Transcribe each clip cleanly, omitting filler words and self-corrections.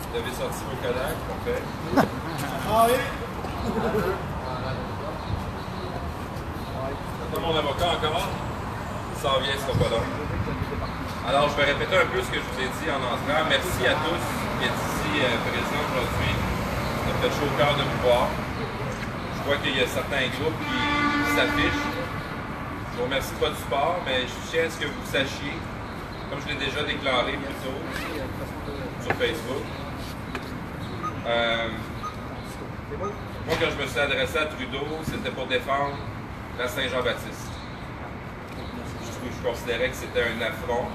Vous avez sorti vos Kodak, parfait. Ah oui? Mon avocat encore, il s'en vient, ce sera pas long. Alors, je vais répéter un peu ce que je vous ai dit en entrant. Merci à tous qui êtes ici présents aujourd'hui. Ça me fait chaud au cœur de vous voir. Je vois qu'il y a certains groupes qui s'affichent. Je vous remercie pas du support, mais je tiens à ce que vous sachiez, comme je l'ai déjà déclaré plus tôt sur Facebook. Moi, quand je me suis adressé à Trudeau, c'était pour défendre la Saint-Jean-Baptiste. Je considérais que c'était un affront,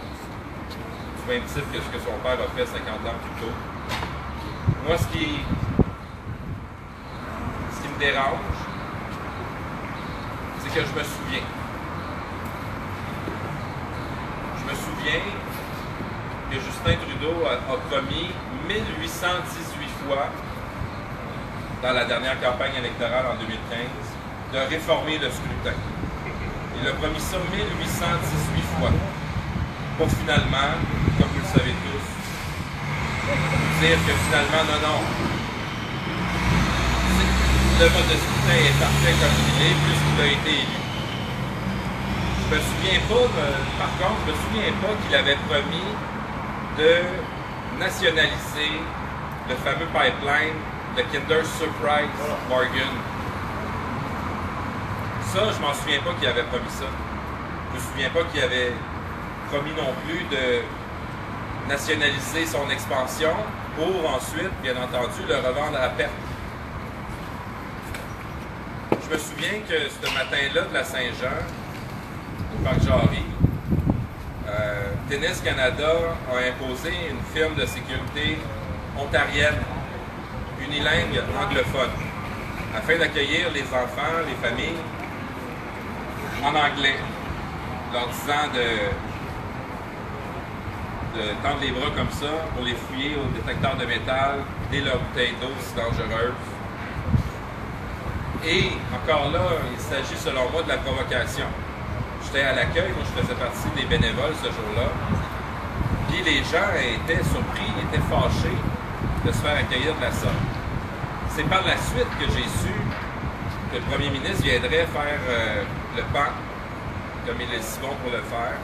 du même type que ce que son père a fait 50 ans plus tôt. Moi, ce qui me dérange, c'est que je me souviens. Je me souviens que Justin Trudeau a promis 1818 fois, dans la dernière campagne électorale en 2015, de réformer le scrutin. Il a promis ça 1818 fois. Pour finalement, comme vous le savez tous, dire que finalement, non, le mode de scrutin est parfait comme il est, puisqu'il a été élu. Je me souviens pas, par contre, je me souviens pas qu'il avait promis de nationaliser le fameux pipeline, le Kinder Surprise Bargain. Ça, je m'en souviens pas qu'il avait promis ça. Je me souviens pas qu'il avait promis non plus de nationaliser son expansion pour ensuite, bien entendu, le revendre à perte. Je me souviens que ce matin-là de la Saint-Jean, au Parc Jarry, Tennis Canada a imposé une firme de sécurité ontarienne, unilingue anglophone, afin d'accueillir les enfants, les familles, en anglais, leur disant de tendre les bras comme ça pour les fouiller au détecteur de métal dès leur bouteille d'eau si dangereuse. Et encore là, il s'agit selon moi de la provocation. J'étais à l'accueil, moi je faisais partie des bénévoles ce jour-là. Puis les gens étaient surpris, étaient fâchés de se faire accueillir de la sorte. C'est par la suite que j'ai su que le premier ministre viendrait faire le pan, comme il est si bon pour le faire.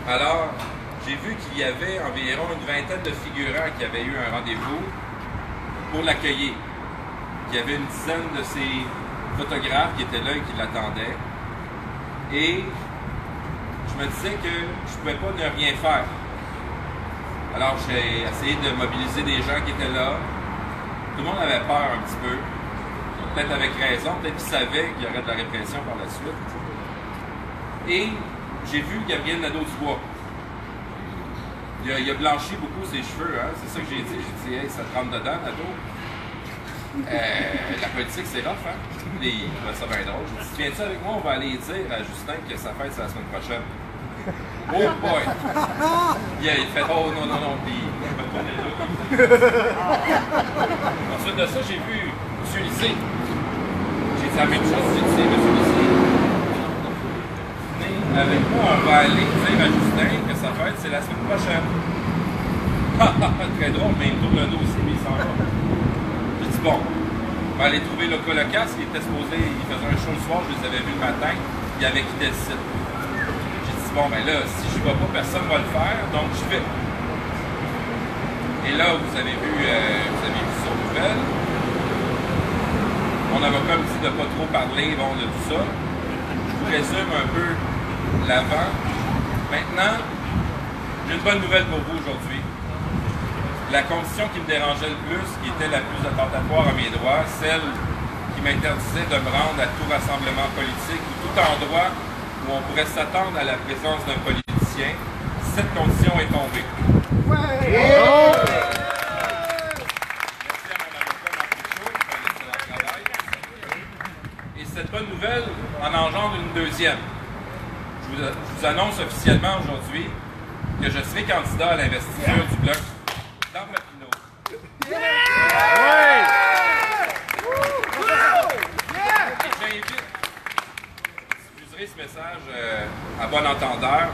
Alors, j'ai vu qu'il y avait environ une vingtaine de figurants qui avaient eu un rendez-vous pour l'accueillir. Il y avait une dizaine de ces photographes qui étaient là et qui l'attendaient. Et je me disais que je ne pouvais pas ne rien faire. Alors j'ai essayé de mobiliser des gens qui étaient là. Tout le monde avait peur un petit peu. Peut-être avec raison, peut-être qu'ils savaient qu'il y aurait de la répression par la suite. Et j'ai vu Gabriel Nadeau-Dubois. Il a blanchi beaucoup ses cheveux, hein? C'est ça que j'ai dit. J'ai dit, hey, ça te rentre dedans, Nadeau? La politique, c'est rough, hein? Il trouvait ça bien drôle. J'ai dit, viens-tu avec moi, on va aller dire à Justin que sa fête, c'est la semaine prochaine. Oh boy! Il fait, oh non, non, non, puis je me tournais là. Ensuite de ça, j'ai vu M. Lycée. J'ai dit la même chose, j'ai dit, M. Lycée, venez avec moi, on va aller dire à Justin que sa fête, c'est la semaine prochaine. Très drôle, mais il me tourne le dos aussi, mais il s'en va. J'ai dit, bon, on va aller trouver le Colocas, qui était supposé, il faisait un show le soir, je les avais vus le matin, il avait quitté le site. J'ai dit, bon, ben là, si je ne vais pas, personne ne va le faire, donc je vais. Et là, vous avez vu ça aux nouvelles. Mon avocat me dit de ne pas trop parler bon, de tout ça. Je vous résume un peu l'avant. Maintenant, j'ai une bonne nouvelle pour vous aujourd'hui. La condition qui me dérangeait le plus, qui était la plus attentatoire à mes droits, celle qui m'interdisait de me rendre à tout rassemblement politique ou tout endroit où on pourrait s'attendre à la présence d'un politicien, cette condition est tombée. Ouais. Oh! Merci à mon avocat Marc Michaud qui fait un excellent travail. Et cette bonne nouvelle en engendre une deuxième. Je vous annonce officiellement aujourd'hui que je serai candidat à l'investiture du Bloc dans Papineau. Yeah! J'invite, diffuserez ce message à bon entendeur,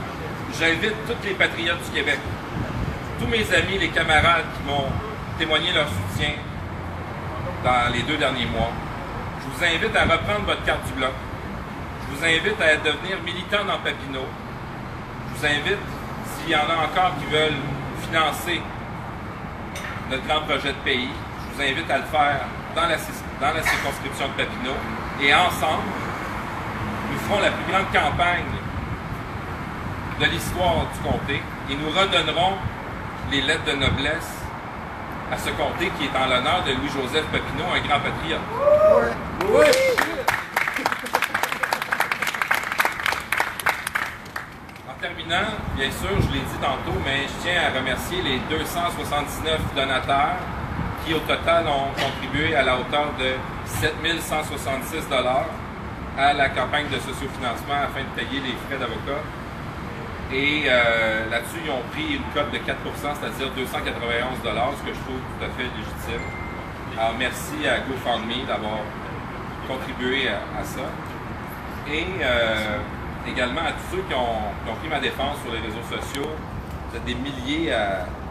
j'invite tous les patriotes du Québec tous mes amis, les camarades qui m'ont témoigné leur soutien dans les 2 derniers mois. Je vous invite à reprendre votre carte du bloc. Je vous invite à devenir militant dans Papineau. Je vous invite, s'il y en a encore qui veulent financer notre grand projet de pays, je vous invite à le faire dans la circonscription de Papineau. Et ensemble, nous ferons la plus grande campagne de l'histoire du comté et nous redonnerons les lettres de noblesse à ce comté qui est en l'honneur de Louis-Joseph Papineau, un grand patriote. Oui. En terminant, bien sûr, je l'ai dit tantôt, mais je tiens à remercier les 279 donateurs qui, au total, ont contribué à la hauteur de 7 166 $ à la campagne de sociofinancement afin de payer les frais d'avocat. Et là-dessus, ils ont pris une cote de 4 %, c'est-à-dire 291 $, ce que je trouve tout à fait légitime. Alors, merci à GoFundMe d'avoir contribué à ça. Et également à tous ceux qui ont pris ma défense sur les réseaux sociaux. Vous êtes des milliers,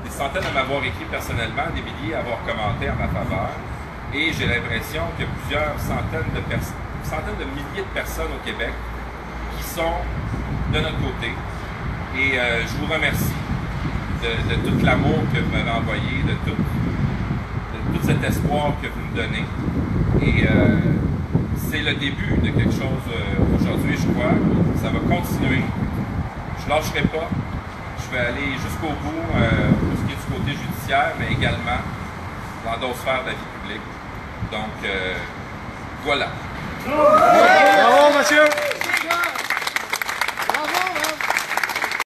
des centaines à m'avoir écrit personnellement, des milliers à avoir commenté en ma faveur. Et j'ai l'impression qu'il y a plusieurs centaines de milliers de personnes au Québec qui sont de notre côté. Et je vous remercie de tout l'amour que vous m'avez envoyé, de tout cet espoir que vous me donnez. Et c'est le début de quelque chose aujourd'hui, je crois. Ça va continuer. Je ne lâcherai pas. Je vais aller jusqu'au bout pour ce qui est du côté judiciaire, mais également dans d'autres sphères de la vie publique. Donc, voilà. Bravo, monsieur!